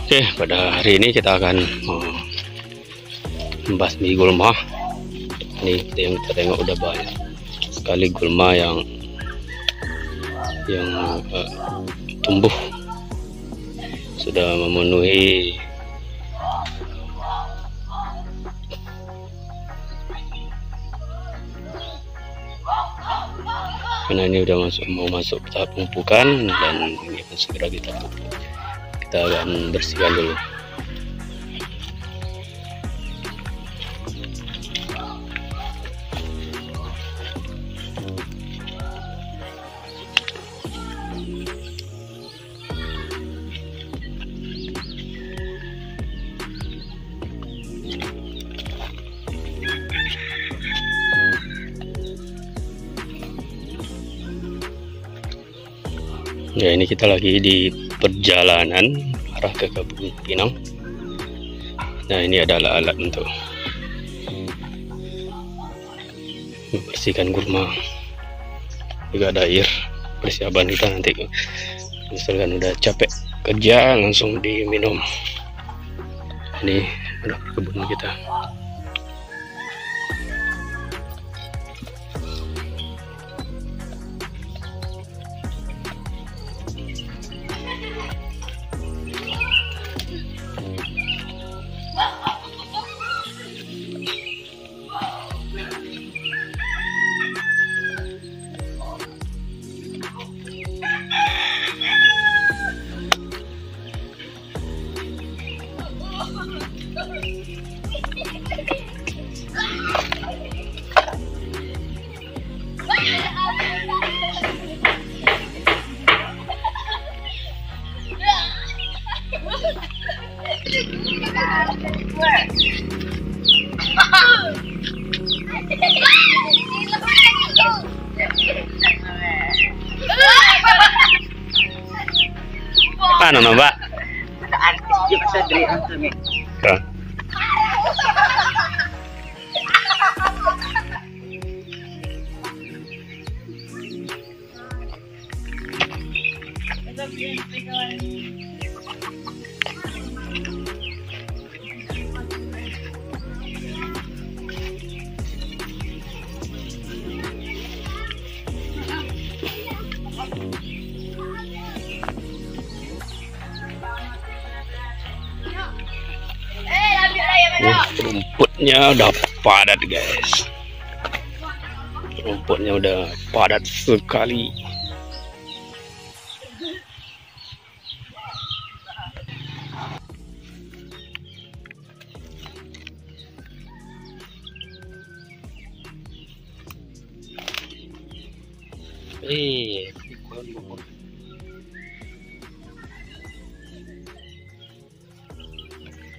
Oke, pada hari ini kita akan membasmi gulma. Ini yang kita tengok udah banyak sekali gulma yang tumbuh, sudah memenuhi karena ini udah mau masuk tahap pemupukan, dan ini akan segera kita akan bersihkan dulu. Ya, ini kita lagi di perjalanan arah ke Kebun Pinang. Nah, ini adalah alat untuk membersihkan gulma. Juga ada air persiapan kita nanti misalkan udah capek kerja langsung diminum. Ini udah kebun kita. Ano na ba? Rumputnya udah padat, guys. Rumputnya udah padat sekali.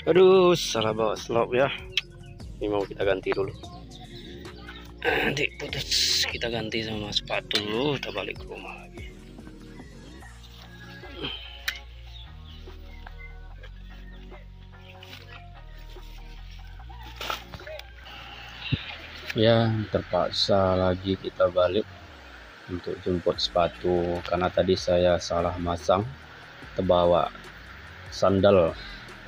Aduh, salah bawa slop ya. Ini mau kita ganti dulu. Nanti putus, kita ganti sama sepatu dulu, kita balik ke rumah lagi. Ya, terpaksa lagi kita balik untuk jemput sepatu karena tadi saya salah masang, terbawa sandal.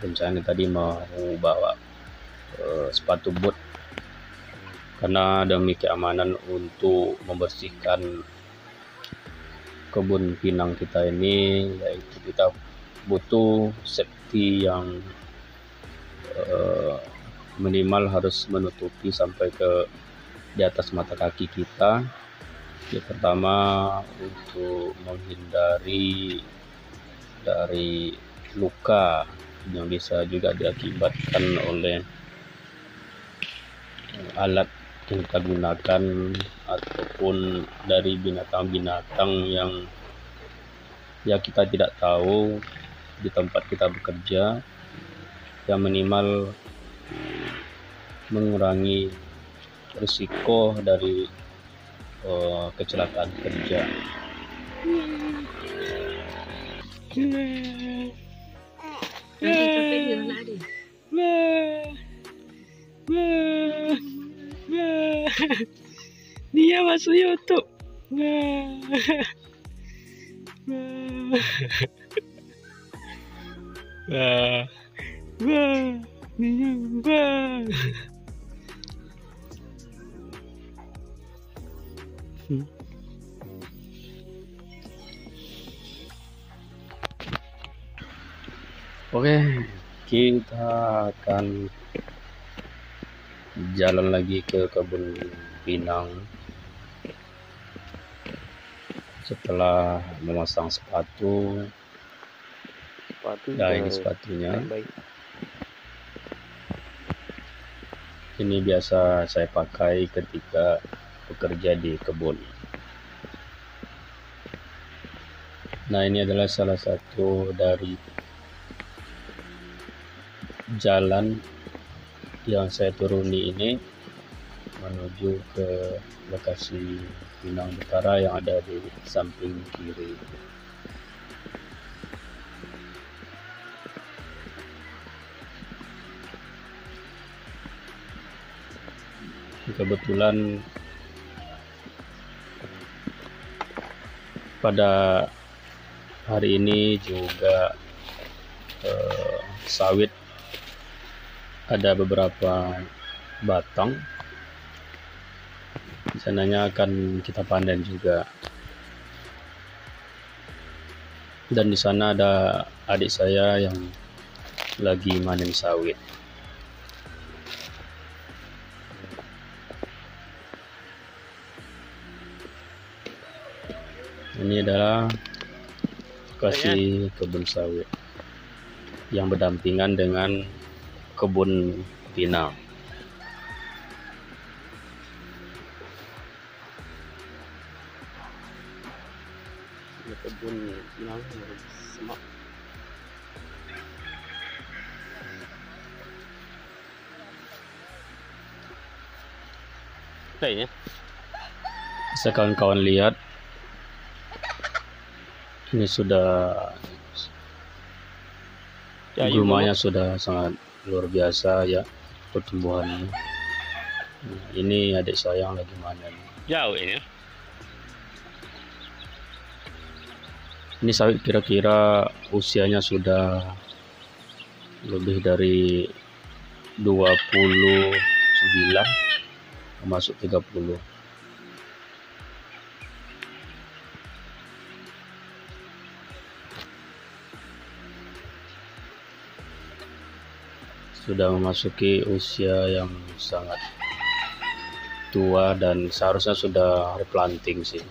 Rencana tadi mau bawa sepatu boot karena demi keamanan untuk membersihkan kebun pinang kita ini, yaitu kita butuh safety yang minimal harus menutupi sampai ke di atas mata kaki kita. Yang pertama untuk menghindari dari luka yang bisa juga diakibatkan oleh alat yang kita gunakan ataupun dari binatang-binatang yang ya kita tidak tahu di tempat kita bekerja. Yang minimal mengurangi risiko dari kecelakaan kerja. Dia masuk YouTube. Oke, kita akan jalan lagi ke kebun pinang setelah memasang sepatu. Nah, ini sepatunya. Ini biasa saya pakai ketika bekerja di kebun. Nah, ini adalah salah satu dari jalan yang saya turuni ini menuju ke lokasi Pinang Utara yang ada di samping kiri. Kebetulan pada hari ini juga sawit ada beberapa batang, rencananya akan kita panen juga. Dan di sana ada adik saya yang lagi manen sawit. Ini adalah lokasi kebun sawit yang berdampingan dengan kebun pinang. Kebun pinang semak. Kayaknya Bisa kawan-kawan lihat, ini sudah gulmanya sudah sangat luar biasa ya pertumbuhannya. Ini adik saya yang lagi manen. Jauh ini. Ini sawit kira-kira usianya sudah lebih dari 29 masuk 30. Sudah memasuki usia yang sangat tua dan seharusnya sudah replanting sih.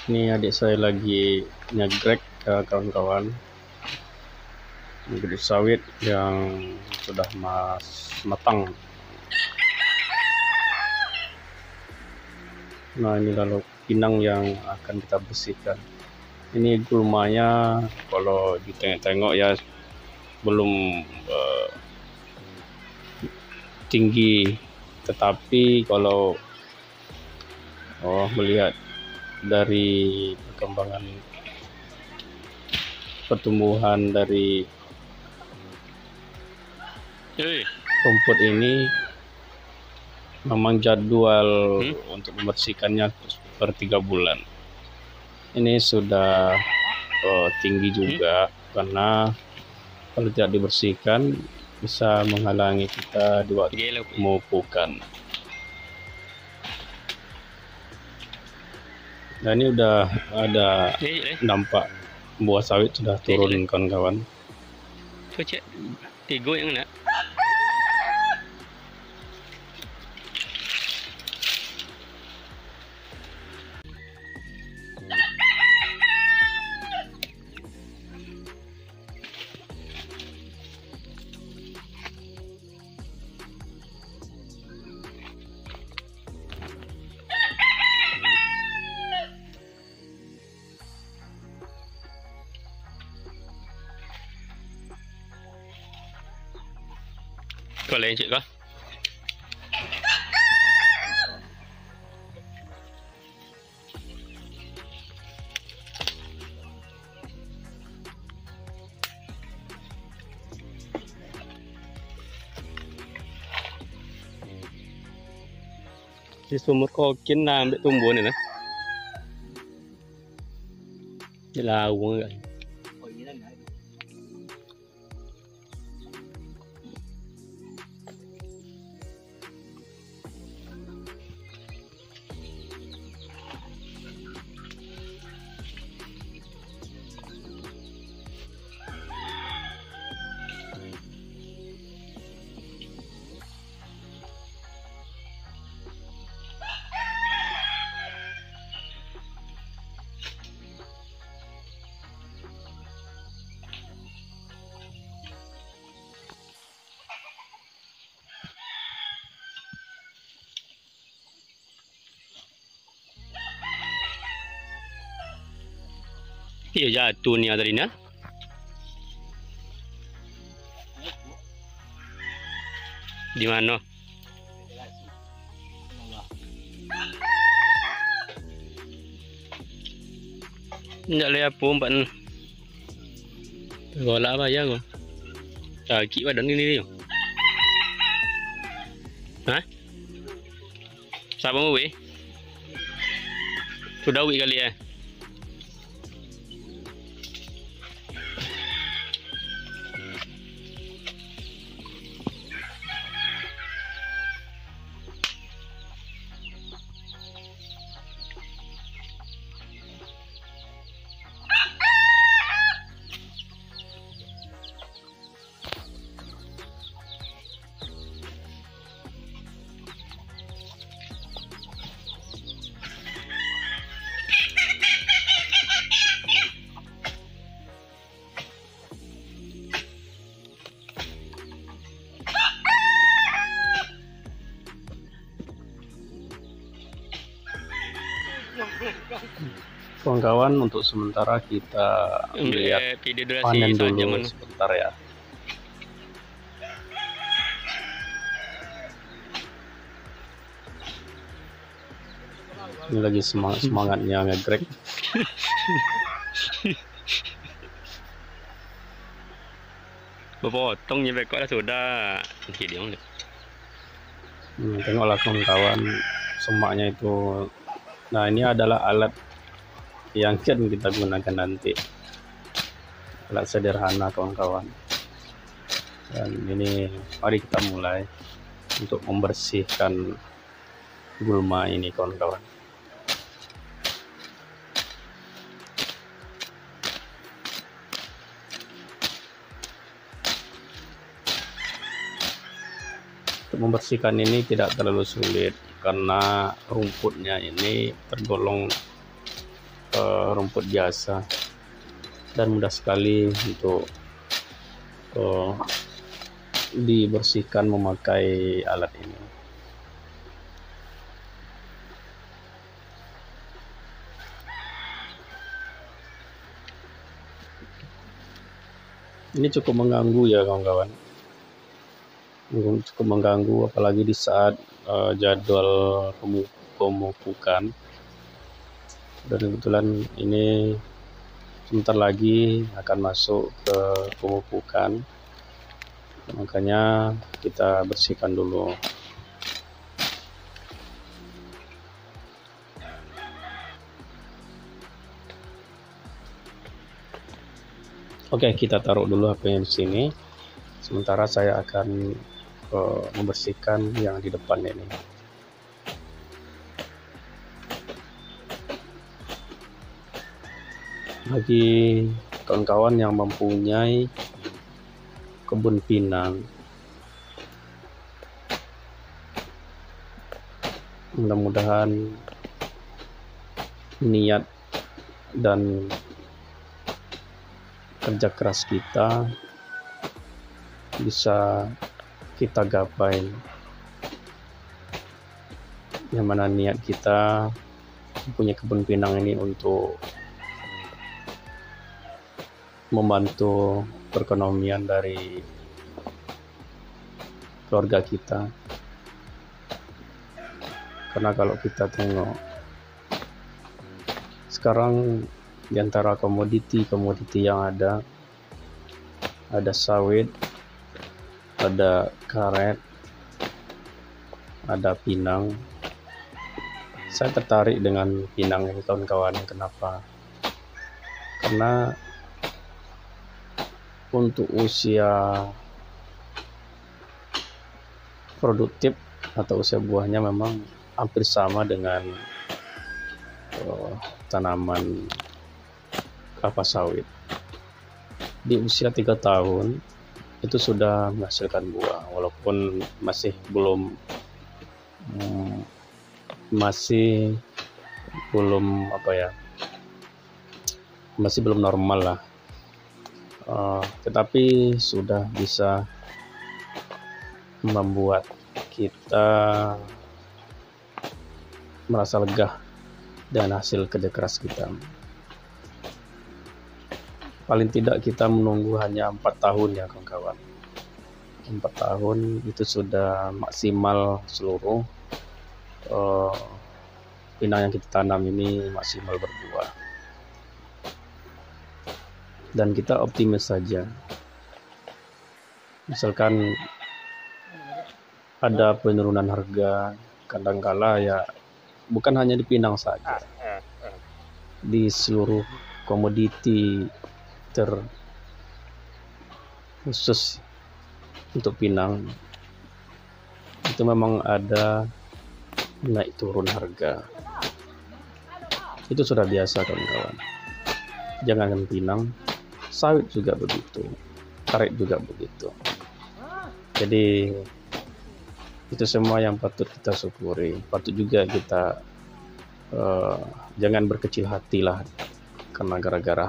Ini adik saya lagi nyegrek kawan-kawan, nyegrek sawit yang sudah matang. Nah, ini lalu pinang yang akan kita bersihkan. Ini gulmanya kalau ditengok-tengok ya belum tinggi, tetapi kalau melihat dari perkembangan pertumbuhan dari rumput ini, memang jadwal untuk membersihkannya per 3 bulan. Ini sudah tinggi juga, karena kalau tidak dibersihkan bisa menghalangi kita di waktu pemupukan. Nah, ini udah ada nampak buah sawit sudah turun kawan-kawan. Cek tigo yang mana? Boleh cik kah? Di sumur kokin na ambil tumbuh ni nah. Ni lawang kan. Oh iya kan. Iya jatuh ni tadi nah. Di mana? Ndak le apa umpan. Golak apa ya kau? Kaki badan ini. Hah? Siapa mau weh? Sudah weh kali ya. Kawan-kawan, untuk sementara kita lihat panen dulu sebentar ya. Ini lagi semangatnya ngegrek. Potongnya bekok lah sudah. Tengoklah kawan-kawan, semaknya itu. Nah, ini adalah alat yang akan kita gunakan nanti. Alat sederhana kawan-kawan. Dan ini mari kita mulai untuk membersihkan gulma ini kawan-kawan. Untuk membersihkan ini tidak terlalu sulit karena rumputnya ini tergolong rumput biasa dan mudah sekali untuk dibersihkan memakai alat ini. Ini cukup mengganggu ya kawan-kawan, cukup mengganggu apalagi di saat jadwal pemupukan. Dan kebetulan ini sebentar lagi akan masuk ke pemupukan, makanya kita bersihkan dulu. Oke, kita taruh dulu HP-nya di sini. Sementara saya akan membersihkan yang di depan ini. Bagi kawan-kawan yang mempunyai kebun pinang, mudah-mudahan niat dan kerja keras kita bisa kita gapai. Yang mana niat kita punya kebun pinang ini untuk membantu perekonomian dari keluarga kita. Karena kalau kita tengok sekarang di antara komoditi yang ada sawit, ada karet, ada pinang. Saya tertarik dengan pinang ini, kawan-kawan. Kenapa? Karena untuk usia produktif atau usia buahnya memang hampir sama dengan tanaman kelapa sawit. Di usia 3 tahun itu sudah menghasilkan buah, walaupun masih belum normal lah, tetapi sudah bisa membuat kita merasa lega dengan hasil kerja keras kita. Paling tidak kita menunggu hanya 4 tahun ya kawan-kawan. 4 tahun itu sudah maksimal seluruh pinang yang kita tanam ini maksimal berbuah. Dan kita optimis saja. Misalkan ada penurunan harga, kadangkala ya bukan hanya di pinang saja, di seluruh komoditi khusus untuk pinang itu memang ada naik turun harga. Itu sudah biasa kawan-kawan. Jangan pinang, sawit juga begitu, karet juga begitu. Jadi itu semua yang patut kita syukuri. Patut juga kita jangan berkecil hati lah karena gara-gara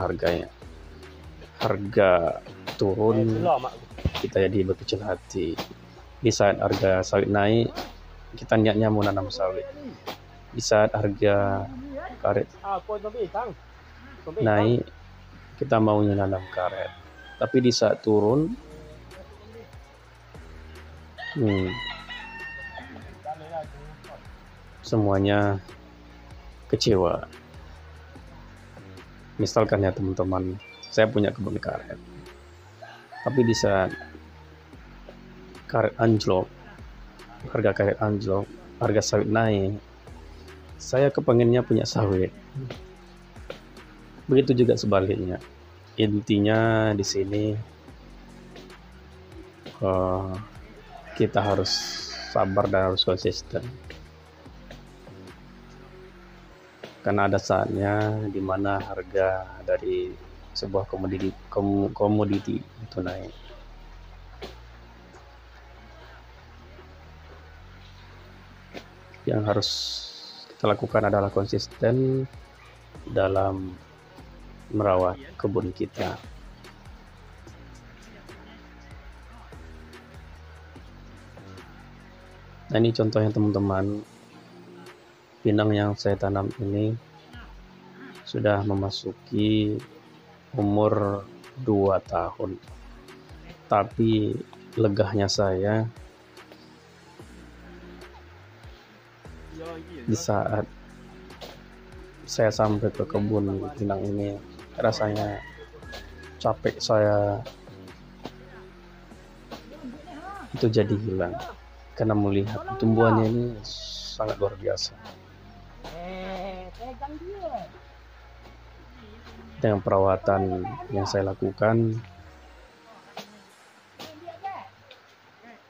harga turun kita jadi berkecil hati. Di saat harga sawit naik, kita niatnya mau nanam sawit. Di saat harga karet naik, kita maunya nanam karet. Tapi di saat turun, semuanya kecewa. Misalkan ya teman-teman, saya punya kebun karet, tapi di saat karet anjlok, harga karet anjlok, harga sawit naik, saya kepengennya punya sawit. Begitu juga sebaliknya. Intinya di sini kita harus sabar dan harus konsisten. Karena ada saatnya di mana harga dari sebuah komoditi itu naik. Yang harus kita lakukan adalah konsisten dalam merawat kebun kita. Nah, ini contohnya teman-teman. Pinang yang saya tanam ini sudah memasuki umur 2 tahun. Tapi legahnya saya di saat saya sampai ke kebun pinang ini, rasanya capek saya itu jadi hilang karena melihat tumbuhannya ini sangat luar biasa. Dengan perawatan yang saya lakukan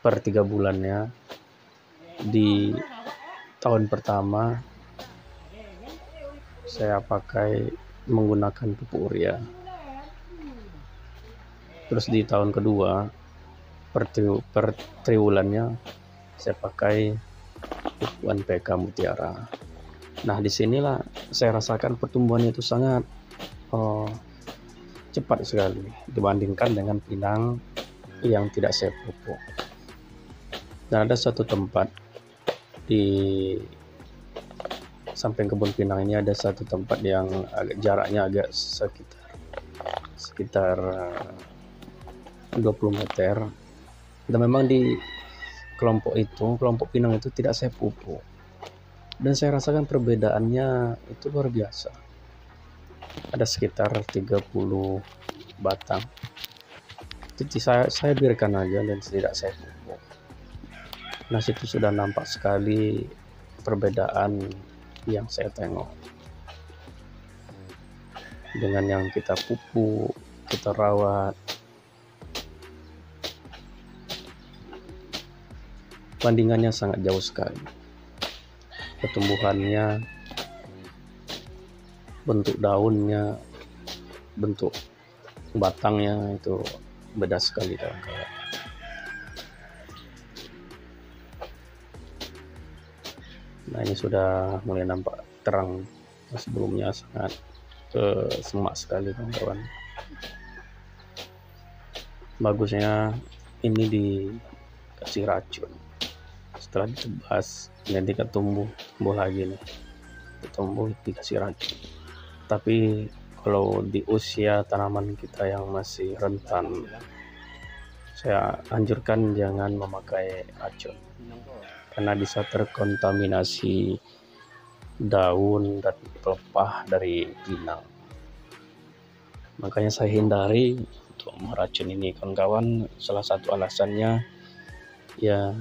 per 3 bulannya, di tahun pertama saya pakai menggunakan pupuk urea. Terus di tahun kedua per triwulannya saya pakai pupuk NPK Mutiara. Nah, disinilah saya rasakan pertumbuhannya itu sangat cepat sekali dibandingkan dengan pinang yang tidak saya pupuk. Dan ada satu tempat di samping kebun pinang ini, ada satu tempat yang jaraknya agak sekitar 20 meter. Dan memang di kelompok pinang itu tidak saya pupuk, dan saya rasakan perbedaannya itu luar biasa. Ada sekitar 30 batang. Jadi saya biarkan aja dan tidak saya pupuk. Nah, situ sudah nampak sekali perbedaan yang saya tengok dengan yang kita pupuk, kita rawat. Bandingannya sangat jauh sekali. Pertumbuhannya, bentuk daunnya, bentuk batangnya itu beda sekali kawan-kawan. Nah, ini sudah mulai nampak terang. Sebelumnya sangat semak sekali kawan-kawan. Bagusnya ini dikasih racun. Setelah ditebas, nanti tumbuh lagi nih. Tumbuh dikasih racun. Tapi kalau di usia tanaman kita yang masih rentan, saya anjurkan jangan memakai racun, karena bisa terkontaminasi daun dan pelepah dari pinang. Makanya saya hindari untuk meracun ini kawan-kawan. Salah satu alasannya ya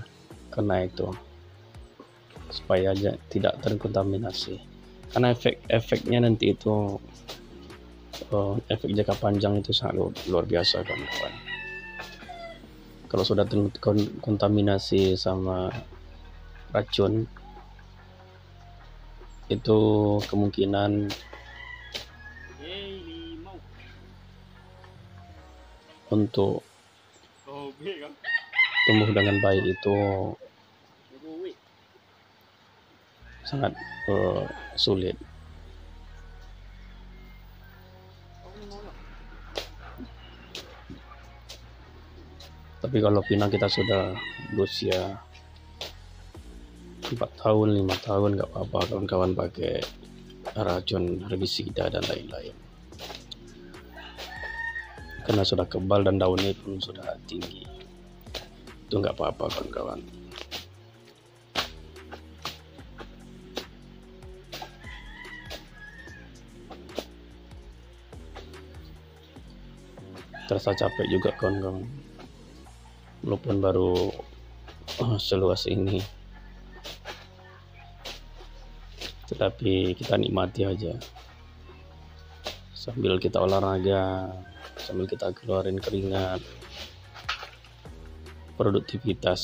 karena itu, supaya aja tidak terkontaminasi, karena efeknya nanti itu efek jangka panjang itu sangat luar biasa kawan-kawan. Kalau sudah terkontaminasi sama racun, itu kemungkinan untuk tumbuh dengan baik itu sangat sulit. Tapi kalau pinang kita sudah berusia 4 tahun, 5 tahun, nggak apa-apa kawan-kawan pakai racun herbisida dan lain-lain, karena sudah kebal dan daunnya pun sudah tinggi. Itu nggak apa-apa kawan-kawan. Terasa capek juga kawan-kawan, walaupun baru seluas ini, tetapi kita nikmati aja sambil kita olahraga, sambil kita keluarin keringat. Produktivitas,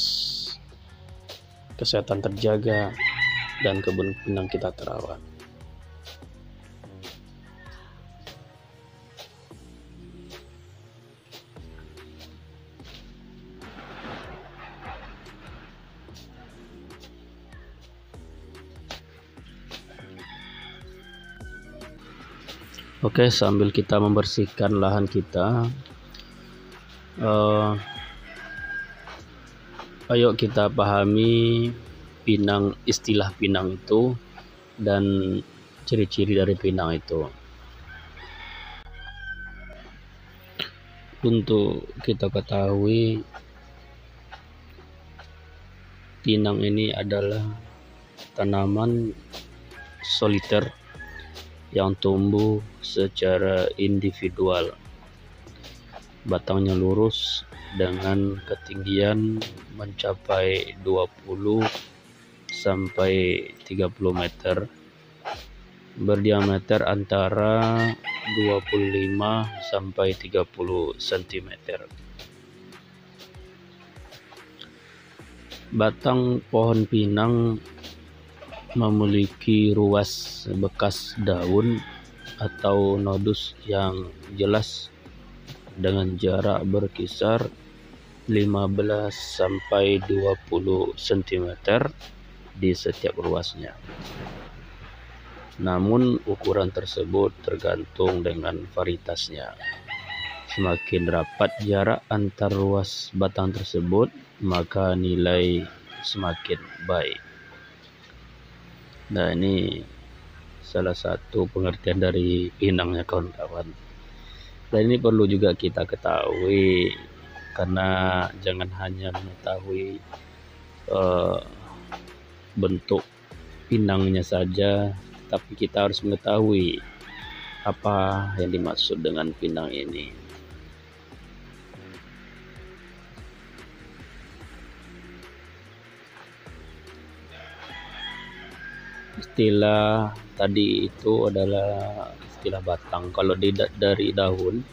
kesehatan terjaga, dan kebun pinang kita terawat. Oke, sambil kita membersihkan lahan kita, ayo kita pahami pinang, istilah pinang itu dan ciri-ciri dari pinang itu. Untuk kita ketahui, pinang ini adalah tanaman soliter yang tumbuh secara individual. Batangnya lurus dengan ketinggian mencapai 20 sampai 30 meter, berdiameter antara 25 sampai 30 cm. Batang pohon pinang memiliki ruas bekas daun atau nodus yang jelas dengan jarak berkisar 15 sampai 20 cm di setiap ruasnya. Namun ukuran tersebut tergantung dengan varietasnya. Semakin rapat jarak antar ruas batang tersebut, maka nilai semakin baik. Nah, ini salah satu pengertian dari pinangnya kawan-kawan. Dan ini perlu juga kita ketahui, karena jangan hanya mengetahui bentuk pinangnya saja, tapi kita harus mengetahui apa yang dimaksud dengan pinang ini. Istilah tadi itu adalah istilah batang. Kalau dari daun,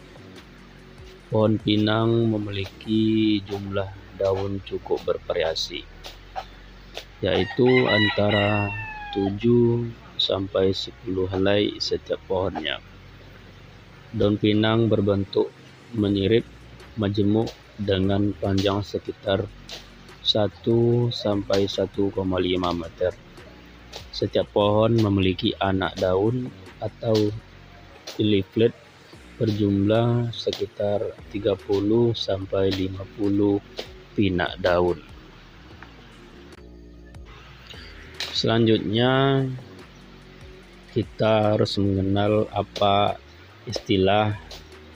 pohon pinang memiliki jumlah daun cukup bervariasi, yaitu antara 7 sampai 10 helai setiap pohonnya. Daun pinang berbentuk menyirip majemuk dengan panjang sekitar 1 sampai 1,5 meter. Setiap pohon memiliki anak daun atau leaflet berjumlah sekitar 30 sampai 50 pinak daun. Selanjutnya kita harus mengenal apa istilah,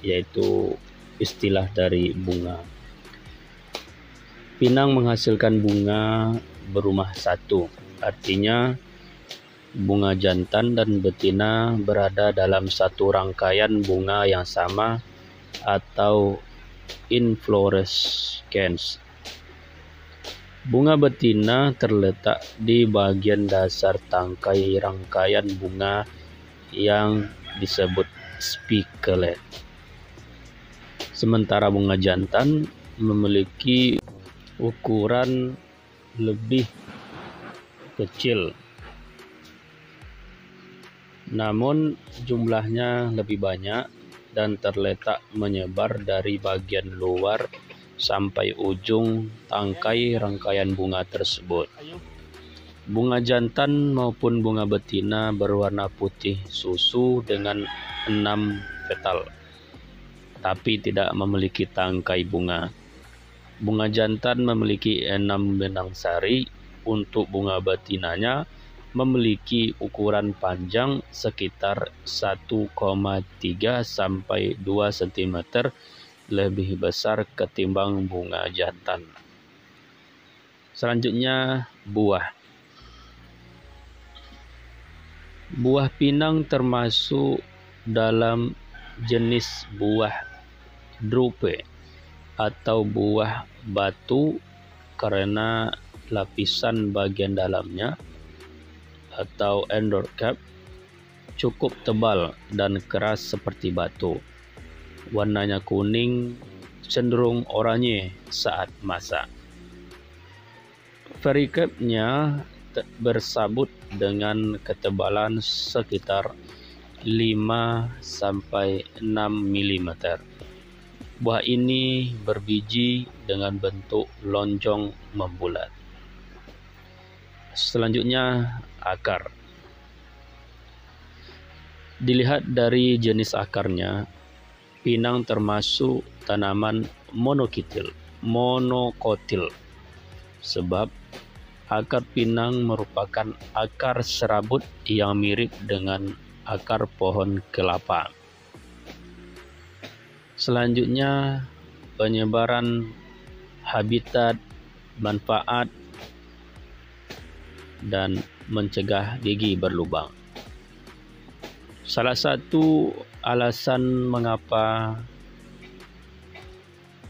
yaitu istilah dari bunga. Pinang menghasilkan bunga berumah satu, artinya bunga jantan dan betina berada dalam satu rangkaian bunga yang sama atau inflorescence. Bunga betina terletak di bagian dasar tangkai rangkaian bunga yang disebut spikelet. Sementara bunga jantan memiliki ukuran lebih kecil, namun jumlahnya lebih banyak dan terletak menyebar dari bagian luar sampai ujung tangkai rangkaian bunga tersebut. Bunga jantan maupun bunga betina berwarna putih susu dengan 6 petal, tapi tidak memiliki tangkai bunga. Bunga jantan memiliki 6 benang sari. Untuk bunga betinanya memiliki ukuran panjang sekitar 1,3 sampai 2 cm lebih besar ketimbang bunga jantan. Selanjutnya, buah. Buah pinang termasuk dalam jenis buah drupe atau buah batu karena lapisan bagian dalamnya atau endocap cukup tebal dan keras seperti batu. Warnanya kuning cenderung oranye saat masak. Vericapnya bersabut dengan ketebalan sekitar 5 sampai 6 mm. Buah ini berbiji dengan bentuk lonjong membulat. Selanjutnya, akar. Dilihat dari jenis akarnya, pinang termasuk tanaman monokotil, sebab akar pinang merupakan akar serabut yang mirip dengan akar pohon kelapa. Selanjutnya, penyebaran habitat, manfaat, dan mencegah gigi berlubang. Salah satu alasan mengapa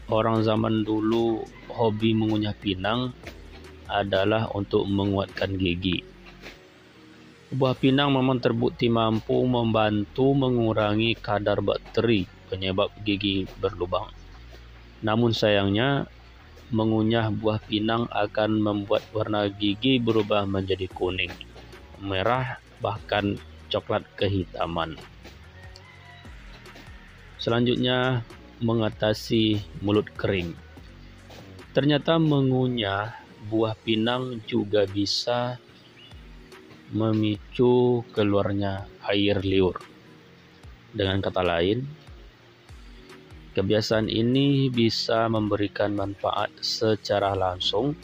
orang zaman dulu hobi mengunyah pinang adalah untuk menguatkan gigi. Buah pinang memang terbukti mampu membantu mengurangi kadar bakteri penyebab gigi berlubang. Namun sayangnya, mengunyah buah pinang akan membuat warna gigi berubah menjadi kuning, merah, bahkan coklat kehitaman. Selanjutnya, mengatasi mulut kering. Ternyata mengunyah buah pinang juga bisa memicu keluarnya air liur. Dengan kata lain, kebiasaan ini bisa memberikan manfaat secara langsung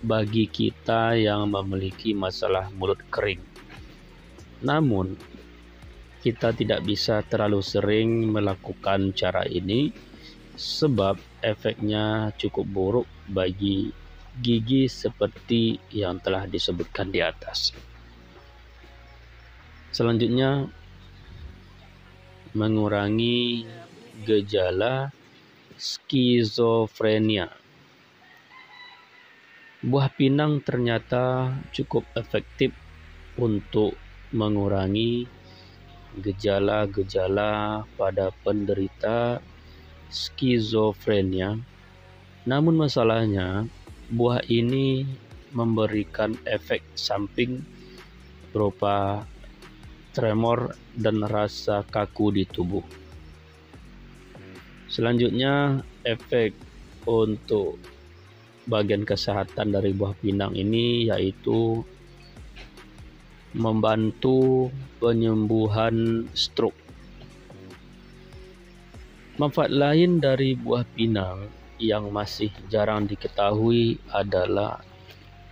bagi kita yang memiliki masalah mulut kering. Namun, kita tidak bisa terlalu sering melakukan cara ini sebab efeknya cukup buruk bagi gigi seperti yang telah disebutkan di atas. Selanjutnya, mengurangi gejala skizofrenia. Buah pinang ternyata cukup efektif untuk mengurangi gejala-gejala pada penderita skizofrenia. Namun masalahnya, buah ini memberikan efek samping berupa tremor dan rasa kaku di tubuh. Selanjutnya, efek untuk bagian kesehatan dari buah pinang ini yaitu membantu penyembuhan stroke. Manfaat lain dari buah pinang yang masih jarang diketahui adalah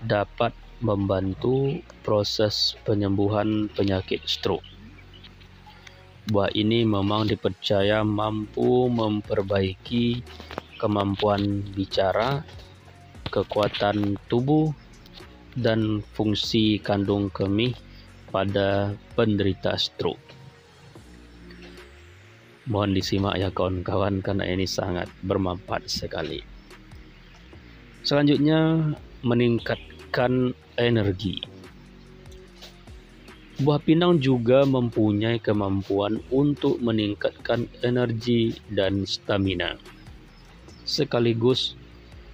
dapat membantu proses penyembuhan penyakit stroke. Buah ini memang dipercaya mampu memperbaiki kemampuan bicara, kekuatan tubuh, dan fungsi kandung kemih pada penderita stroke. Mohon disimak ya kawan-kawan, karena ini sangat bermanfaat sekali. Selanjutnya, meningkatkan energi. Buah pinang juga mempunyai kemampuan untuk meningkatkan energi dan stamina, sekaligus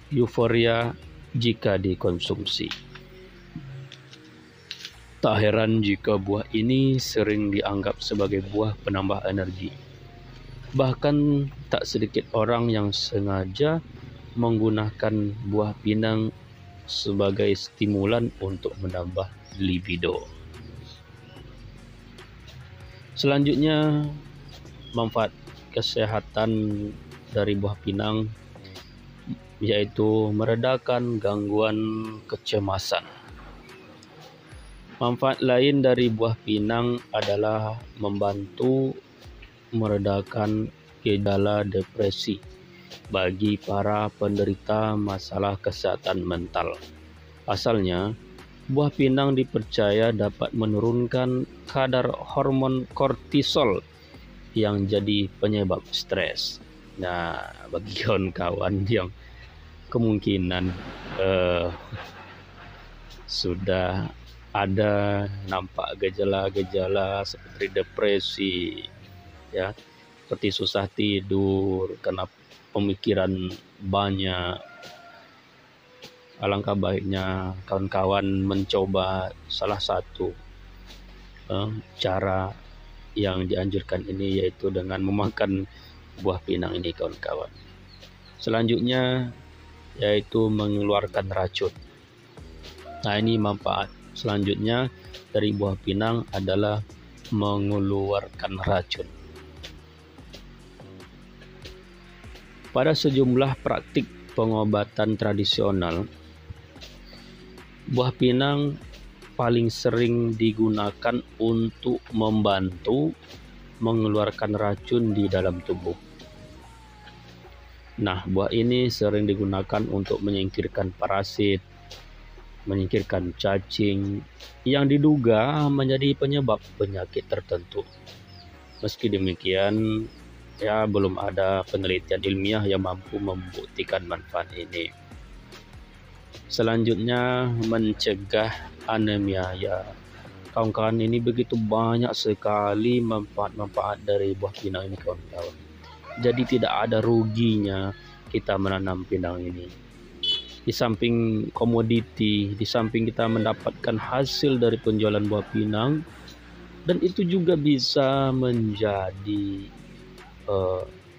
euforia jika dikonsumsi. Tak heran jika buah ini sering dianggap sebagai buah penambah energi. Bahkan tak sedikit orang yang sengaja menggunakan buah pinang sebagai stimulan untuk menambah libido. Selanjutnya, manfaat kesehatan dari buah pinang yaitu meredakan gangguan kecemasan. Manfaat lain dari buah pinang adalah membantu meredakan gejala depresi bagi para penderita masalah kesehatan mental. Pasalnya, buah pinang dipercaya dapat menurunkan kadar hormon kortisol yang jadi penyebab stres. Nah, bagi kawan-kawan yang kemungkinan sudah ada nampak gejala-gejala seperti depresi, ya, seperti susah tidur karena pemikiran banyak, alangkah baiknya kawan-kawan mencoba salah satu cara yang dianjurkan ini, yaitu dengan memakan buah pinang ini kawan-kawan. Selanjutnya yaitu mengeluarkan racun. Nah, ini manfaat selanjutnya dari buah pinang adalah mengeluarkan racun. Pada sejumlah praktik pengobatan tradisional, buah pinang paling sering digunakan untuk membantu mengeluarkan racun di dalam tubuh. Nah, buah ini sering digunakan untuk menyingkirkan parasit, menyingkirkan cacing yang diduga menjadi penyebab penyakit tertentu. Meski demikian, ya belum ada penelitian ilmiah yang mampu membuktikan manfaat ini. Selanjutnya, mencegah anemia. Ya, kawan-kawan, ini begitu banyak sekali manfaat-manfaat dari buah pinang ini kawan-kawan. Jadi tidak ada ruginya kita menanam pinang ini. Di samping komoditi, di samping kita mendapatkan hasil dari penjualan buah pinang, dan itu juga bisa menjadi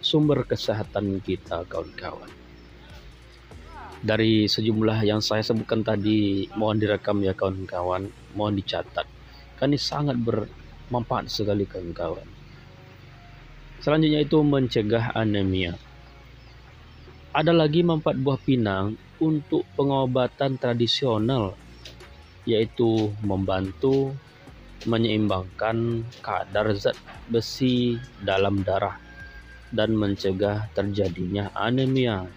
sumber kesehatan kita kawan-kawan. Dari sejumlah yang saya sebutkan tadi, mohon direkam ya kawan-kawan, mohon dicatat, karena ini sangat bermanfaat sekali kawan-kawan. Selanjutnya itu mencegah anemia. Ada lagi manfaat buah pinang untuk pengobatan tradisional, yaitu membantu menyeimbangkan kadar zat besi dalam darah dan mencegah terjadinya anemia.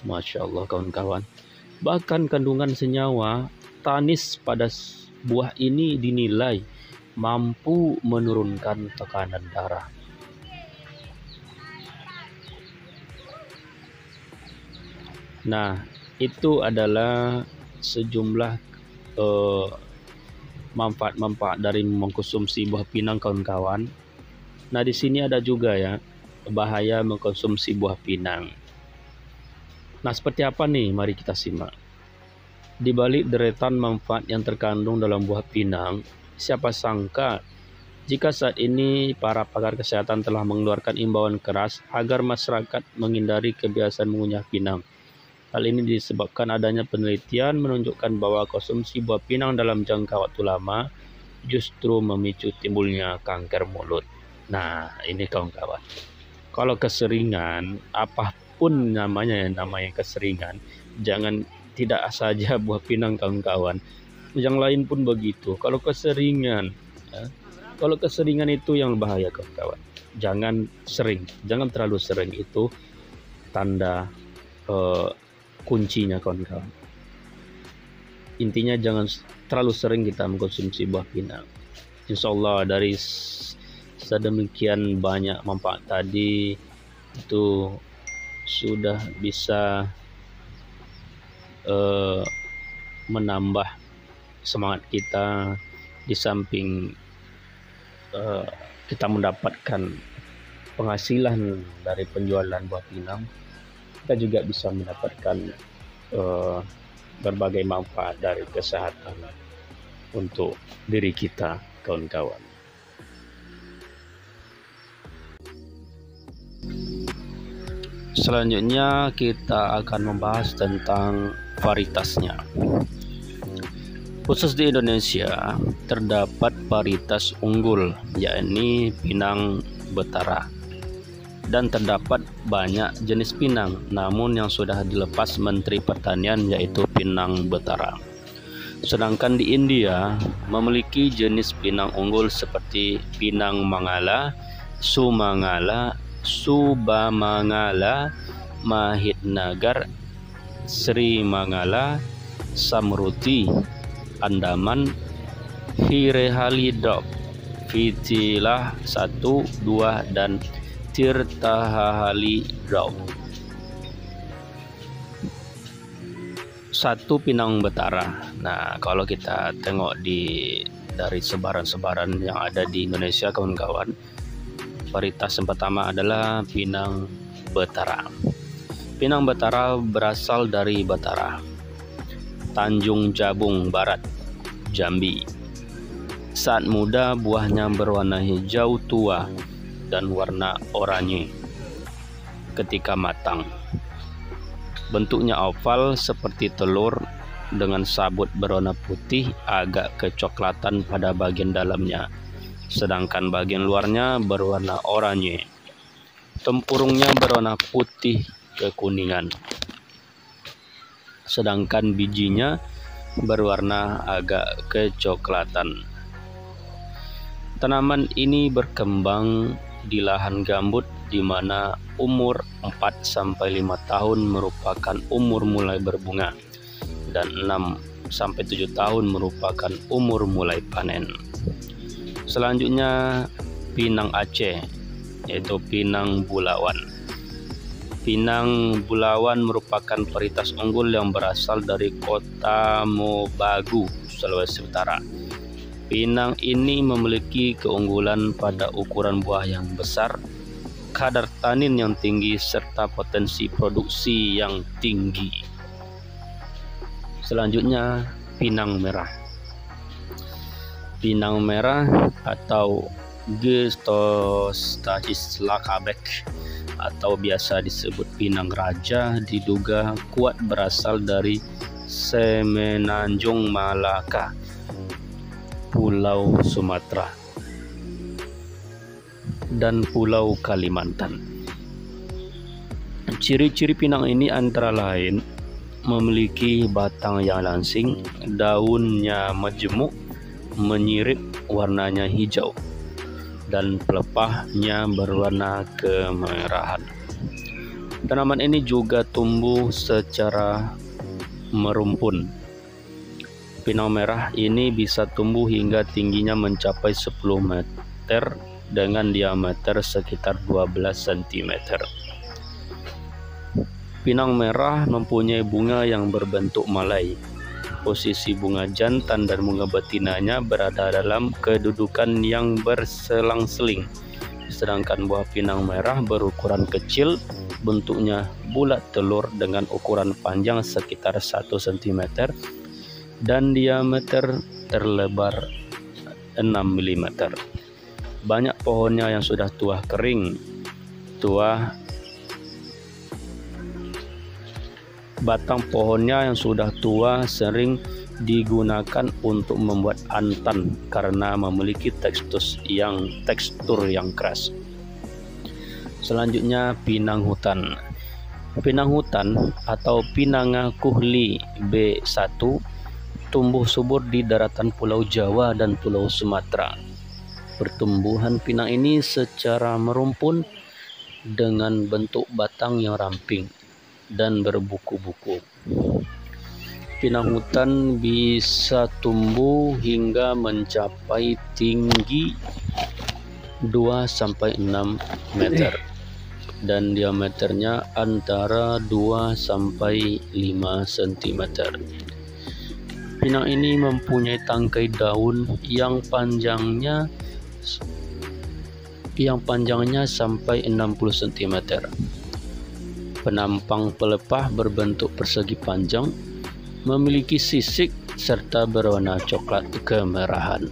Masya Allah kawan-kawan. Bahkan kandungan senyawa tanis pada buah ini dinilai mampu menurunkan tekanan darah. Nah, itu adalah sejumlah manfaat-manfaat dari mengkonsumsi buah pinang, kawan-kawan. Nah, di sini ada juga ya bahaya mengkonsumsi buah pinang. Nah, seperti apa nih? Mari kita simak. Di balik deretan manfaat yang terkandung dalam buah pinang, siapa sangka jika saat ini para pakar kesehatan telah mengeluarkan imbauan keras agar masyarakat menghindari kebiasaan mengunyah pinang. Hal ini disebabkan adanya penelitian menunjukkan bahwa konsumsi buah pinang dalam jangka waktu lama justru memicu timbulnya kanker mulut. Nah, ini kawan-kawan. Kalau keseringan, apapun namanya keseringan, jangan tidak saja buah pinang, kawan-kawan. Yang lain pun begitu. Kalau keseringan itu yang bahaya, kawan-kawan. Jangan sering, jangan terlalu sering, itu tanda kuncinya, kawan-kawan. Intinya jangan terlalu sering kita mengkonsumsi buah pinang. Insya Allah dari sedemikian banyak manfaat tadi itu sudah bisa menambah semangat kita. Di samping kita mendapatkan penghasilan dari penjualan buah pinang, kita juga bisa mendapatkan berbagai manfaat dari kesehatan untuk diri kita, kawan-kawan. Selanjutnya kita akan membahas tentang varietasnya. Khusus di Indonesia terdapat varietas unggul, yakni pinang betara. Dan terdapat banyak jenis pinang, namun yang sudah dilepas Menteri Pertanian yaitu pinang betara. Sedangkan di India memiliki jenis pinang unggul seperti pinang mangala, sumangala, subamangala, mahidnagar, sri mangala, samruti, Andaman, Hirehalidrop, Vitilah 1, 2, dan Tirtahalidrop. Satu pinang betara. Nah, kalau kita tengok dari sebaran-sebaran yang ada di Indonesia, kawan-kawan, varietas yang pertama adalah pinang betara. Pinang betara berasal dari Batara, Tanjung Jabung Barat, Jambi. Saat muda buahnya berwarna hijau tua dan warna oranye ketika matang. Bentuknya oval seperti telur dengan sabut berwarna putih agak kecoklatan pada bagian dalamnya, sedangkan bagian luarnya berwarna oranye. Tempurungnya berwarna putih kekuningan, sedangkan bijinya berwarna agak kecoklatan. Tanaman ini berkembang di lahan gambut di mana umur 4-5 tahun merupakan umur mulai berbunga dan 6-7 tahun merupakan umur mulai panen. Selanjutnya pinang Aceh, yaitu pinang bulawan. Pinang bulawan merupakan varietas unggul yang berasal dari kota Mobagu, Sulawesi Utara. Pinang ini memiliki keunggulan pada ukuran buah yang besar, kadar tanin yang tinggi, serta potensi produksi yang tinggi. Selanjutnya pinang merah. Pinang merah atau Gestostachys lakabek atau biasa disebut pinang raja diduga kuat berasal dari Semenanjung Malaka, Pulau Sumatera, dan Pulau Kalimantan. Ciri-ciri pinang ini antara lain memiliki batang yang langsing, daunnya majemuk, menyirip, warnanya hijau, dan pelepahnya berwarna kemerahan. Tanaman ini juga tumbuh secara merumpun. Pinang merah ini bisa tumbuh hingga tingginya mencapai 10 meter dengan diameter sekitar 12 cm. Pinang merah mempunyai bunga yang berbentuk malai. Posisi bunga jantan dan bunga betinanya berada dalam kedudukan yang berselang-seling. Sedangkan buah pinang merah berukuran kecil, bentuknya bulat telur dengan ukuran panjang sekitar 1 cm dan diameter terlebar 6 mm. Banyak pohonnya yang sudah tua kering, batang pohonnya yang sudah tua sering digunakan untuk membuat antan karena memiliki tekstur yang keras. Selanjutnya, pinang hutan. Pinang hutan atau Pinanga kuhli B1 tumbuh subur di daratan Pulau Jawa dan Pulau Sumatera. Pertumbuhan pinang ini secara merumpun dengan bentuk batang yang ramping dan berbuku-buku. Pinang hutan bisa tumbuh hingga mencapai tinggi 2-6 meter dan diameternya antara 2-5 cm. Pinang ini mempunyai tangkai daun yang panjangnya sampai 60 cm. Penampang pelepah berbentuk persegi panjang, memiliki sisik serta berwarna coklat kemerahan.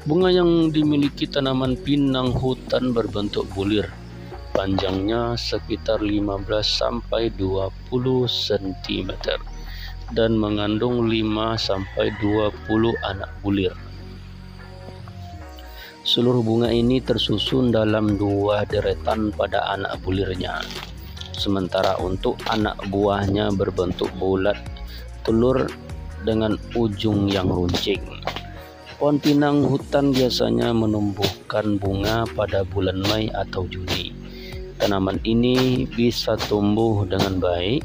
Bunga yang dimiliki tanaman pinang hutan berbentuk bulir, panjangnya sekitar 15-20 cm dan mengandung 5-20 anak bulir. Seluruh bunga ini tersusun dalam 2 deretan pada anak bulirnya. Sementara untuk anak buahnya berbentuk bulat telur dengan ujung yang runcing. Pohon pinang hutan biasanya menumbuhkan bunga pada bulan Mei atau Juni. Tanaman ini bisa tumbuh dengan baik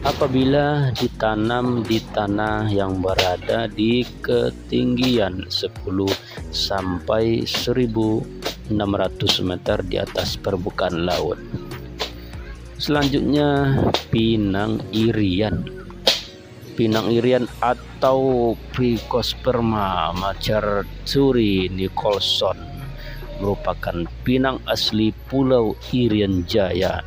apabila ditanam di tanah yang berada di ketinggian 10-1600 meter di atas permukaan laut. Selanjutnya, pinang irian. Pinang irian atau Phycosperma macercuri nicholson merupakan pinang asli Pulau Irian Jaya.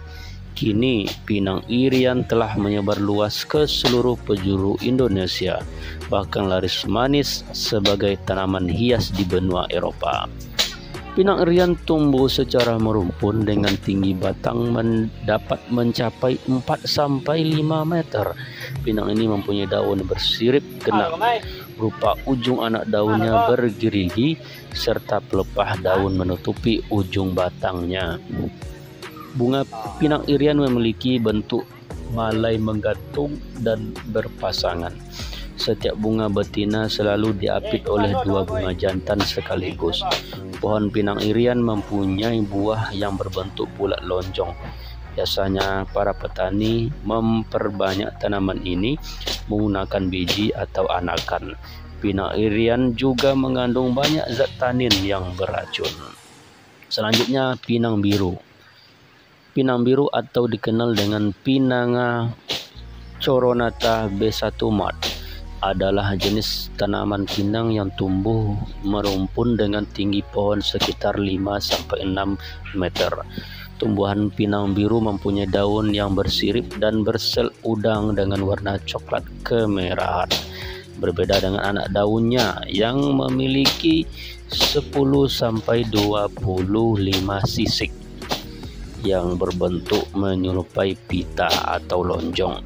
Kini pinang irian telah menyebar luas ke seluruh penjuru Indonesia, bahkan laris manis sebagai tanaman hias di benua Eropa. Pinang irian tumbuh secara merumpun dengan tinggi batang dapat mencapai 4-5 meter. Pinang ini mempunyai daun bersirip genap, berupa ujung anak daunnya bergerigi serta pelepah daun menutupi ujung batangnya. Bunga pinang irian memiliki bentuk malai menggantung dan berpasangan. Setiap bunga betina selalu diapit oleh 2 bunga jantan sekaligus. Pohon pinang irian mempunyai buah yang berbentuk bulat lonjong. Biasanya para petani memperbanyak tanaman ini menggunakan biji atau anakan. Pinang irian juga mengandung banyak zat tanin yang beracun. Selanjutnya, pinang biru. Pinang biru atau dikenal dengan Pinanga coronata B1 Mart adalah jenis tanaman pinang yang tumbuh merumpun dengan tinggi pohon sekitar 5-6 meter. Tumbuhan pinang biru mempunyai daun yang bersirip dan bersel udang dengan warna coklat kemerahan. Berbeda dengan anak daunnya yang memiliki 10-25 sisik yang berbentuk menyerupai pita atau lonjong.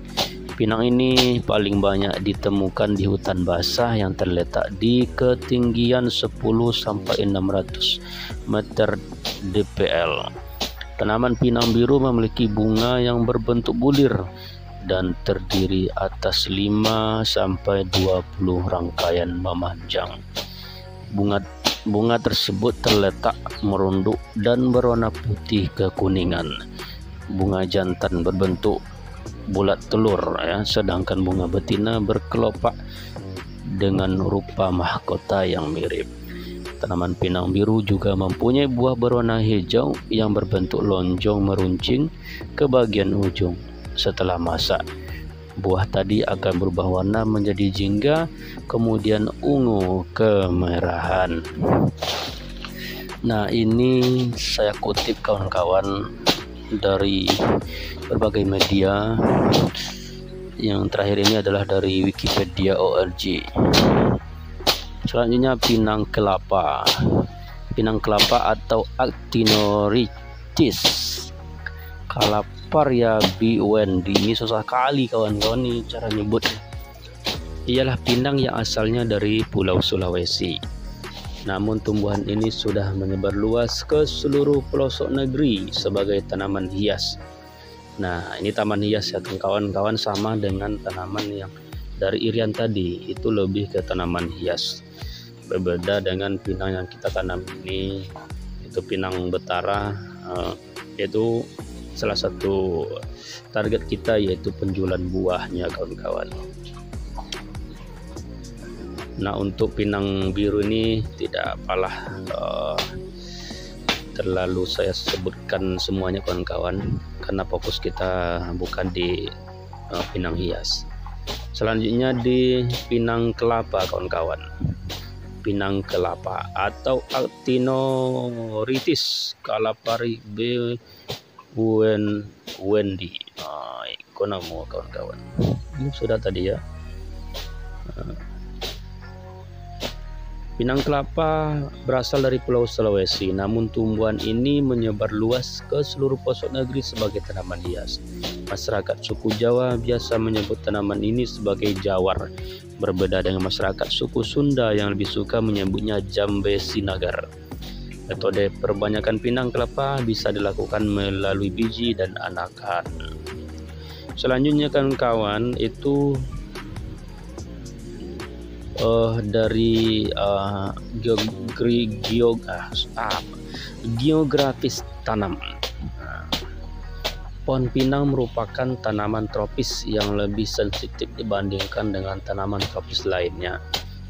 Pinang ini paling banyak ditemukan di hutan basah yang terletak di ketinggian 10-600 meter dpl. Tanaman pinang biru memiliki bunga yang berbentuk bulir dan terdiri atas 5-20 rangkaian memanjang. Bunga tersebut terletak merunduk dan berwarna putih kekuningan. Bunga jantan berbentuk bulat telur ya, sedangkan bunga betina berkelopak dengan rupa mahkota yang mirip. Tanaman pinang biru juga mempunyai buah berwarna hijau yang berbentuk lonjong meruncing ke bagian ujung. Setelah masak, buah tadi akan berubah warna menjadi jingga, kemudian ungu kemerahan. Nah, ini saya kutip kawan-kawan dari berbagai media. Yang terakhir ini adalah dari Wikipedia.org. Selanjutnya pinang kelapa. Pinang kelapa atau Actinoritis Calaparia biwendi. Ini susah kali kawan-kawan nih cara nyebutnya. Ialah pinang yang asalnya dari Pulau Sulawesi. Namun tumbuhan ini sudah menyebar luas ke seluruh pelosok negeri sebagai tanaman hias. Nah, ini taman hias ya kawan-kawan, sama dengan tanaman yang dari Irian tadi, itu lebih ke tanaman hias. Berbeda dengan pinang yang kita tanam ini, itu pinang betara, yaitu salah satu target kita yaitu penjualan buahnya kawan-kawan. Nah, untuk pinang biru ini tidak apalah terlalu saya sebutkan semuanya kawan-kawan, karena fokus kita bukan di pinang hias. Selanjutnya di pinang kelapa kawan-kawan. Pinang kelapa atau Actinoritis Calaparia biwendi. Ikonamu kawan-kawan. Ini sudah tadi ya. Pinang kelapa berasal dari Pulau Sulawesi, namun tumbuhan ini menyebar luas ke seluruh pelosok negeri sebagai tanaman hias. Masyarakat suku Jawa biasa menyebut tanaman ini sebagai jawar, berbeda dengan masyarakat suku Sunda yang lebih suka menyebutnya jambe sinagar. Metode perbanyakan pinang kelapa bisa dilakukan melalui biji dan anakan. Selanjutnya kawan-kawan itu dari geografis tanam. Pohon pinang merupakan tanaman tropis yang lebih sensitif dibandingkan dengan tanaman tropis lainnya,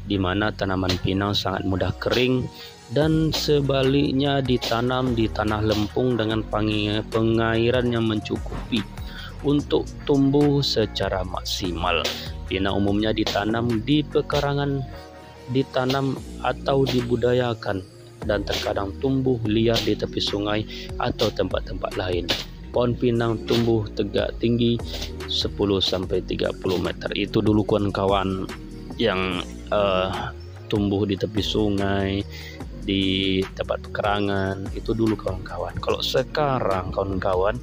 di mana tanaman pinang sangat mudah kering dan sebaliknya ditanam di tanah lempung dengan pengairan yang mencukupi untuk tumbuh secara maksimal. Pinang umumnya ditanam di pekarangan, ditanam atau dibudayakan, dan terkadang tumbuh liar di tepi sungai atau tempat-tempat lain. Pohon pinang tumbuh tegak tinggi 10-30 meter. Itu dulu kawan-kawan yang tumbuh di tepi sungai, di tempat pekarangan, itu dulu kawan-kawan. Kalau sekarang kawan-kawan,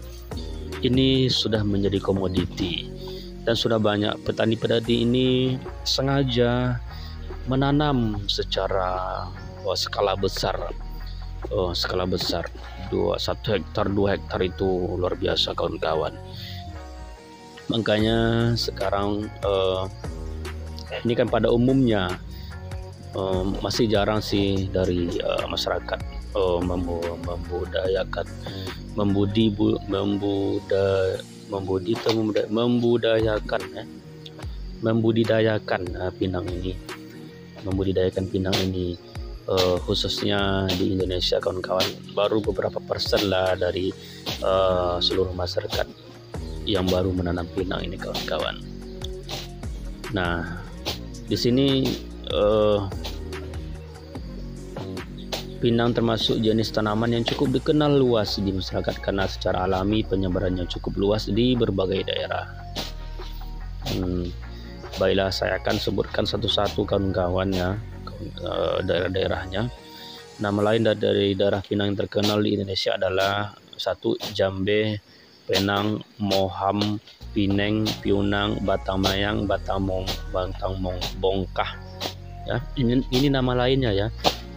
ini sudah menjadi komoditi. Dan sudah banyak petani-petani ini sengaja menanam secara skala besar. Skala besar. 1 hektar, 2 hektar itu luar biasa kawan-kawan. Makanya sekarang ini kan pada umumnya masih jarang sih dari masyarakat membudidayakan pinang ini, khususnya di Indonesia kawan-kawan. Baru beberapa persen lah dari seluruh masyarakat yang baru menanam pinang ini kawan-kawan. Nah, di sini pinang termasuk jenis tanaman yang cukup dikenal luas di masyarakat karena secara alami penyebarannya cukup luas di berbagai daerah. Baiklah, saya akan sebutkan satu-satu kawan-kawan ya, daerah-daerahnya. Nama lain dari daerah pinang yang terkenal di Indonesia adalah 1. Jambe, Penang, Moham, Pineng, Piunang, Batangmayang, Bongkah. Ya, ini nama lainnya ya.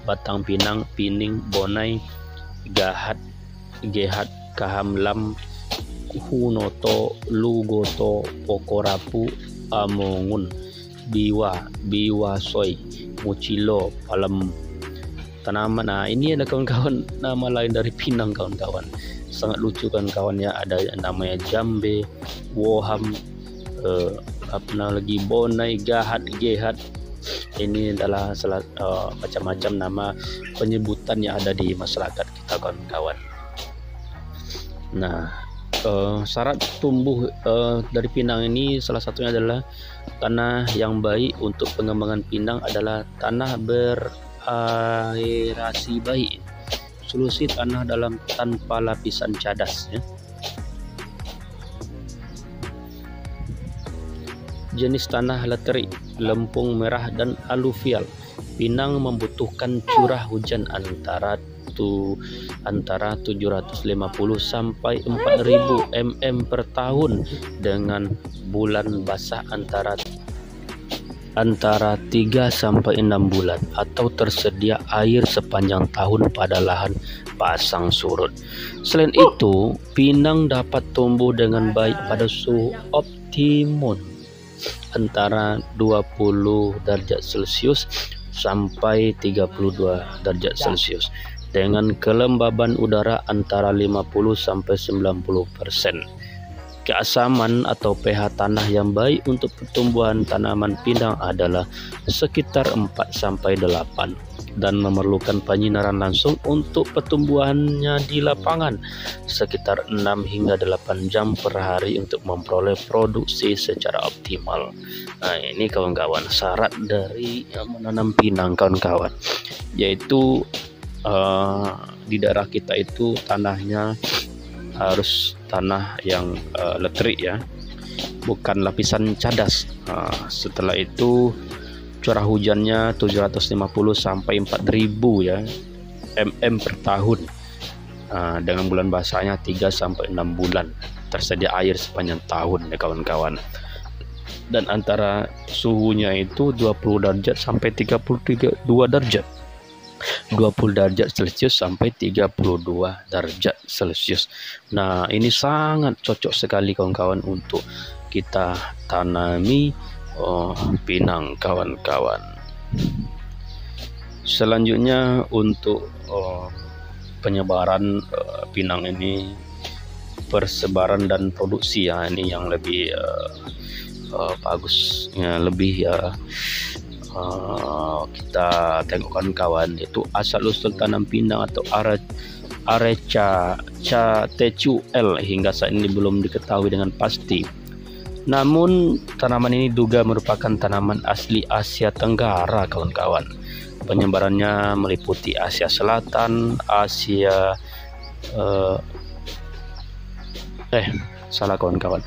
Batang Pinang, Pining, Bonai, Gahat, Gehat, Kahamlam, Hunoto, Lugoto, Pokorapu, Amongun, Biwa Soy, Mucilo, Palem. Tanaman. Nah, ini ada kawan-kawan nama lain dari pinang kawan-kawan. sangat lucu kan kawannya, ada yang namanya Jambe, Woham, lagi Bonai, Gahat, Gehat. Ini adalah macam-macam nama penyebutan yang ada di masyarakat kita kawan-kawan. Nah, syarat tumbuh dari pinang ini salah satunya adalah tanah yang baik untuk pengembangan pinang adalah tanah beraerasi baik, solusi tanah dalam tanpa lapisan cadas ya. Jenis tanah laterik, lempung merah dan aluvial. Pinang membutuhkan curah hujan antara 750 sampai 4000 mm per tahun dengan bulan basah antara 3 sampai 6 bulan, atau tersedia air sepanjang tahun pada lahan pasang surut. Selain itu, pinang dapat tumbuh dengan baik pada suhu optimum antara 20 derajat Celcius sampai 32 derajat Celcius dengan kelembaban udara antara 50 sampai 90%. Keasaman atau pH tanah yang baik untuk pertumbuhan tanaman pinang adalah sekitar 4 sampai 8 dan memerlukan penyinaran langsung untuk pertumbuhannya di lapangan sekitar 6 hingga 8 jam per hari untuk memperoleh produksi secara optimal. Nah, ini kawan-kawan syarat dari menanam pinang kawan-kawan, yaitu di daerah kita itu tanahnya harus tanah yang laterik ya, bukan lapisan cadas. Setelah itu curah hujannya 750 sampai 4000 ya mm per tahun, dengan bulan basahnya 3 sampai 6 bulan, tersedia air sepanjang tahun ya kawan-kawan. Dan antara suhunya itu 20 derajat sampai 32 derajat. 20 derajat Celcius sampai 32 derajat Celcius. Nah, ini sangat cocok sekali kawan-kawan untuk kita tanami pinang kawan-kawan. Selanjutnya untuk penyebaran pinang ini, persebaran dan produksi ya, ini yang lebih bagus ya, lebih ya. Kita tengok kawan-kawan, yaitu asal usul tanam pinang atau Areca TCL hingga saat ini belum diketahui dengan pasti. Namun tanaman ini diduga merupakan tanaman asli Asia Tenggara kawan-kawan. Penyebarannya meliputi Asia Selatan, Asia salah kawan-kawan.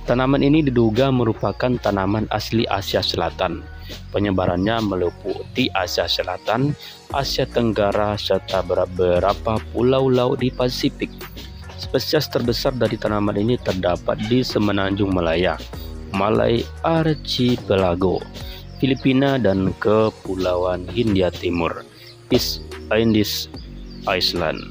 Tanaman ini diduga merupakan tanaman asli Asia Selatan. Penyebarannya meliputi Asia Selatan, Asia Tenggara, serta beberapa pulau laut di Pasifik. Spesies terbesar dari tanaman ini terdapat di Semenanjung Malaya, Malay Archipelago, Filipina, dan Kepulauan Hindia Timur, East Indies Island.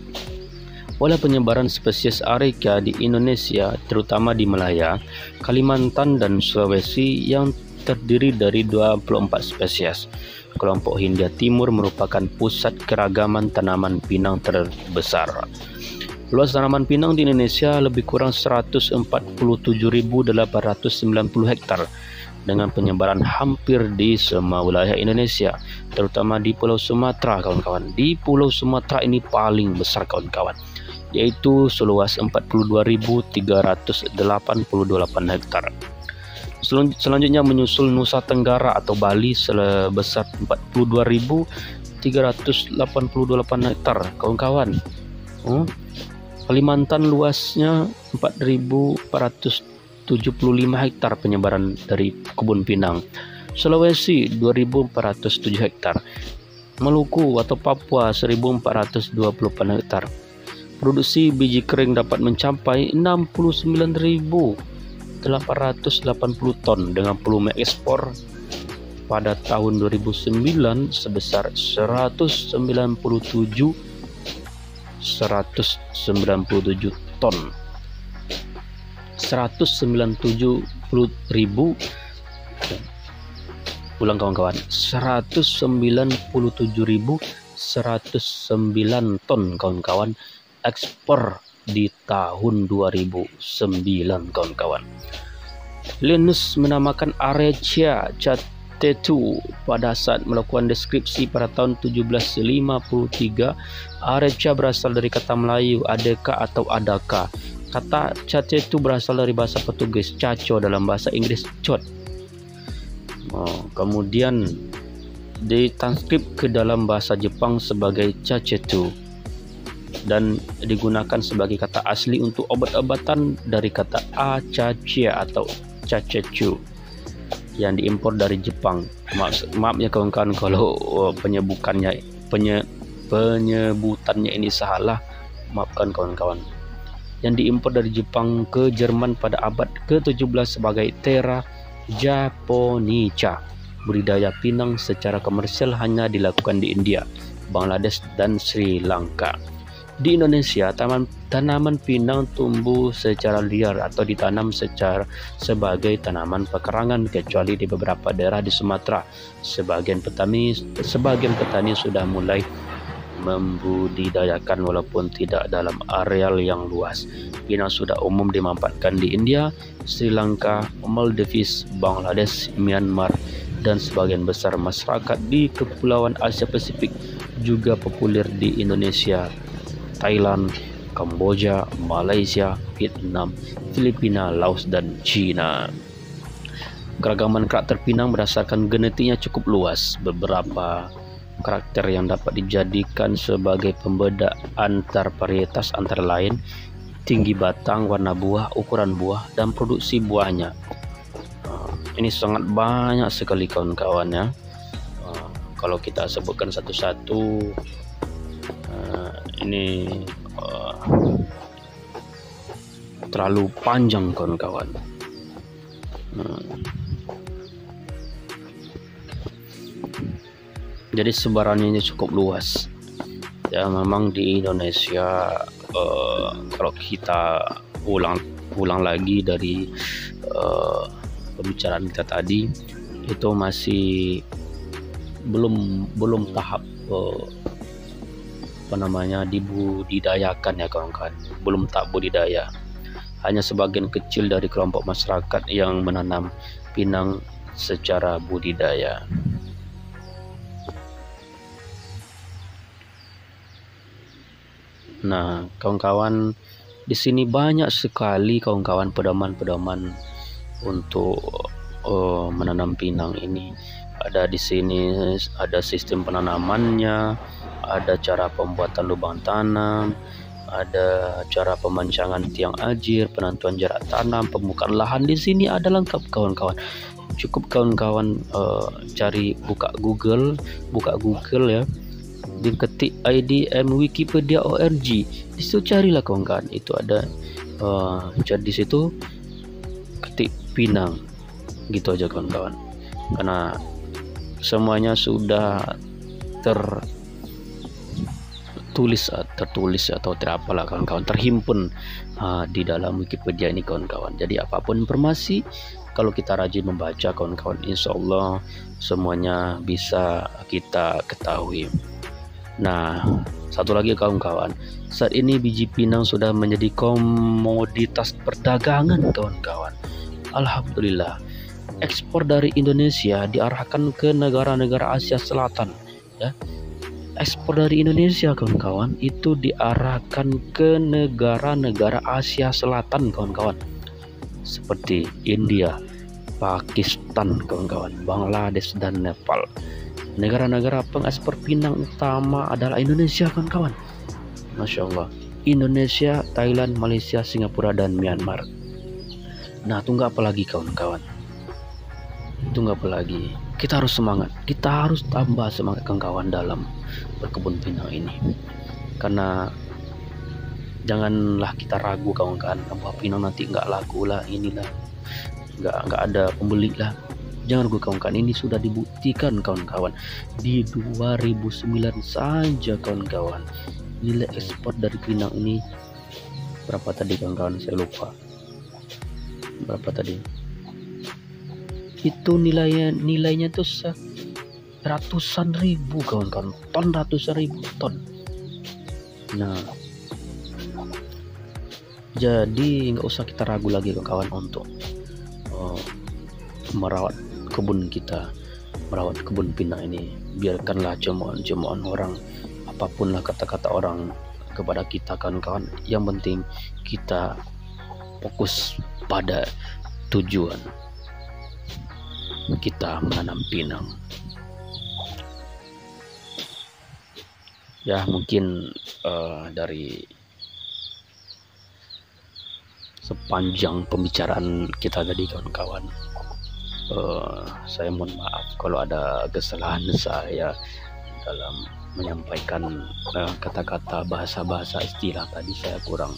Pola penyebaran spesies Areca di Indonesia, terutama di Malaya, Kalimantan, dan Sulawesi yang terdiri dari 24 spesies. Kelompok Hindia Timur merupakan pusat keragaman tanaman pinang terbesar. Luas tanaman pinang di Indonesia lebih kurang 147.890 hektar dengan penyebaran hampir di semua wilayah Indonesia, terutama di Pulau Sumatera kawan-kawan. Di Pulau Sumatera ini paling besar kawan-kawan, yaitu seluas 42.388 hektar. Selanjutnya menyusul Nusa Tenggara atau Bali sebesar 42.388 hektar kawan-kawan. Kalimantan luasnya 4.475 hektar penyebaran dari kebun pinang. Sulawesi 2.407 hektar. Maluku atau Papua 1.428 hektar. Produksi biji kering dapat mencapai 69.880 ton dengan volume ekspor pada tahun 2009 sebesar 197 ton. 197.000, ulang kawan-kawan, 197.109 ton kawan-kawan ekspor di tahun 2009 kawan-kawan. Linus menamakan Areca Catetu pada saat melakukan deskripsi pada tahun 1753. Areca berasal dari kata Melayu adeka atau adaka. Kata Catetu berasal dari bahasa Portugis caco, dalam bahasa Inggris cot. Kemudian ditranskrip ke dalam bahasa Jepang sebagai Cacetu dan digunakan sebagai kata asli untuk obat-obatan dari kata Acacia atau Cacetu yang diimpor dari Jepang. Maaf ya kawan-kawan kalau penyebutannya ini salah, maafkan kawan-kawan. Yang diimpor dari Jepang ke Jerman pada abad ke-17 sebagai Terra Japonica. Budidaya pinang secara komersial hanya dilakukan di India, Bangladesh, dan Sri Lanka. Di Indonesia, tanaman pinang tumbuh secara liar atau ditanam sebagai tanaman pekerangan, kecuali di beberapa daerah di Sumatera. Sebagian petani sudah mulai membudidayakan walaupun tidak dalam areal yang luas. Pinang sudah umum dimanfaatkan di India, Sri Lanka, Maldives, Bangladesh, Myanmar, dan sebagian besar masyarakat di Kepulauan Asia Pasifik. Juga populer di Indonesia, Thailand, Kamboja, Malaysia, Vietnam, Filipina, Laos, dan China. Keragaman karakter pinang berdasarkan genetiknya cukup luas. Beberapa karakter yang dapat dijadikan sebagai pembeda antar varietas antara lain tinggi batang, warna buah, ukuran buah, dan produksi buahnya. Ini sangat banyak sekali kawan-kawan ya. Kalau kita sebutkan satu-satu, ini terlalu panjang kawan-kawan. Jadi sebarannya ini cukup luas ya. Memang di Indonesia kalau kita ulang lagi dari pembicaraan kita tadi, itu masih belum tahap dibudidayakan ya kawan-kawan. Belum tahap budidaya. Hanya sebagian kecil dari kelompok masyarakat yang menanam pinang secara budidaya. Nah, kawan-kawan, di sini banyak sekali kawan-kawan pedoman-pedoman untuk menanam pinang ini. Ada di sini ada sistem penanamannya, ada cara pembuatan lubang tanam, ada cara pemancangan tiang ajir, penentuan jarak tanam, pembukaan lahan. Di sini ada lengkap kawan-kawan. Cukup kawan-kawan buka Google ya. Diketik IDM Wikipedia ORG, di situ carilah kawan-kawan, itu ada cari di situ, ketik pinang gitu aja kawan-kawan, karena semuanya sudah tertulis atau terapalah kawan-kawan, terhimpun di dalam Wikipedia ini kawan-kawan. Jadi apapun informasi, kalau kita rajin membaca kawan-kawan, insya Allah semuanya bisa kita ketahui. Nah, satu lagi kawan-kawan, saat ini biji pinang sudah menjadi komoditas perdagangan kawan-kawan. Alhamdulillah, ekspor dari Indonesia diarahkan ke negara-negara Asia Selatan ya. Ekspor dari Indonesia kawan-kawan itu diarahkan ke negara-negara Asia Selatan kawan-kawan, seperti India, Pakistan kawan-kawan, Bangladesh, dan Nepal. Negara-negara pengekspor pinang utama adalah Indonesia kawan-kawan. Masya Allah, Indonesia, Thailand, Malaysia, Singapura, dan Myanmar. Nah, tunggu apa lagi kawan-kawan? Tunggu apa lagi? Kita harus semangat. Kita harus tambah semangat kawan-kawan dalam berkebun pinang ini. Karena janganlah kita ragu kawan-kawan, bahwa pinang nanti nggak laku lah, inilah nggak ada pembeli lah. Jangan ragu kawan-kawan, ini sudah dibuktikan kawan-kawan. Di 2009 saja kawan-kawan, nilai ekspor dari pinang ini berapa tadi kawan-kawan? Saya lupa. Berapa tadi? Itu nilainya tuh ratusan ribu kawan-kawan, ratusan ribu ton. Nah, Jadi nggak usah kita ragu lagi kawan untuk merawat kebun kita, merawat kebun pinang ini. Biarkanlah cemoohan orang, apapun lah kata-kata orang kepada kita kawan-kawan. Yang penting kita fokus pada tujuan kita menanam pinang. Ya mungkin dari sepanjang pembicaraan kita tadi kawan-kawan, saya mohon maaf kalau ada kesalahan saya dalam menyampaikan kata-kata bahasa-bahasa istilah tadi. Saya kurang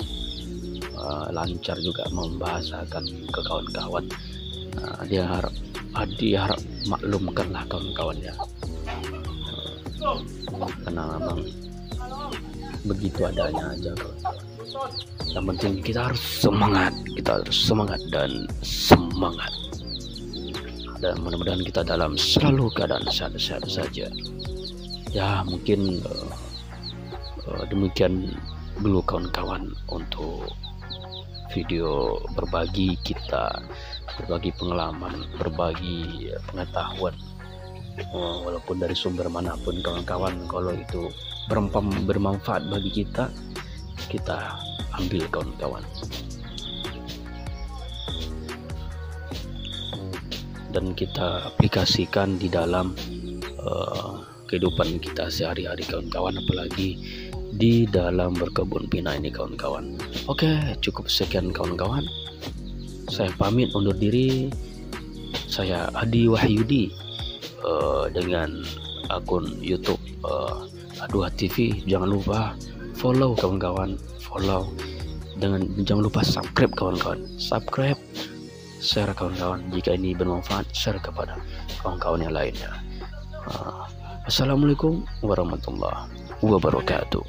lancar juga membahasakan ke kawan-kawan. Dia harap maklumkanlah kawan-kawan ya, karena memang begitu adanya aja kawan-kawan. Yang penting kita harus semangat dan semangat, dan mudah-mudahan kita dalam selalu keadaan sehat-sehat saja. Ya mungkin demikian dulu kawan-kawan untuk video berbagi pengalaman, berbagi pengetahuan, walaupun dari sumber manapun kawan-kawan. Kalau itu bermanfaat bagi kita ambil kawan-kawan, dan kita aplikasikan di dalam kehidupan kita sehari-hari kawan-kawan, apalagi di dalam berkebun pinang ini kawan-kawan. Oke, cukup sekian kawan-kawan. Saya pamit undur diri. Saya Adi Wahyudi dengan akun YouTube Aduha TV. Jangan lupa follow kawan-kawan, jangan lupa subscribe kawan-kawan, share kawan-kawan. Jika ini bermanfaat, share kepada kawan-kawan yang lainnya. Assalamualaikum warahmatullahi wabarakatuh.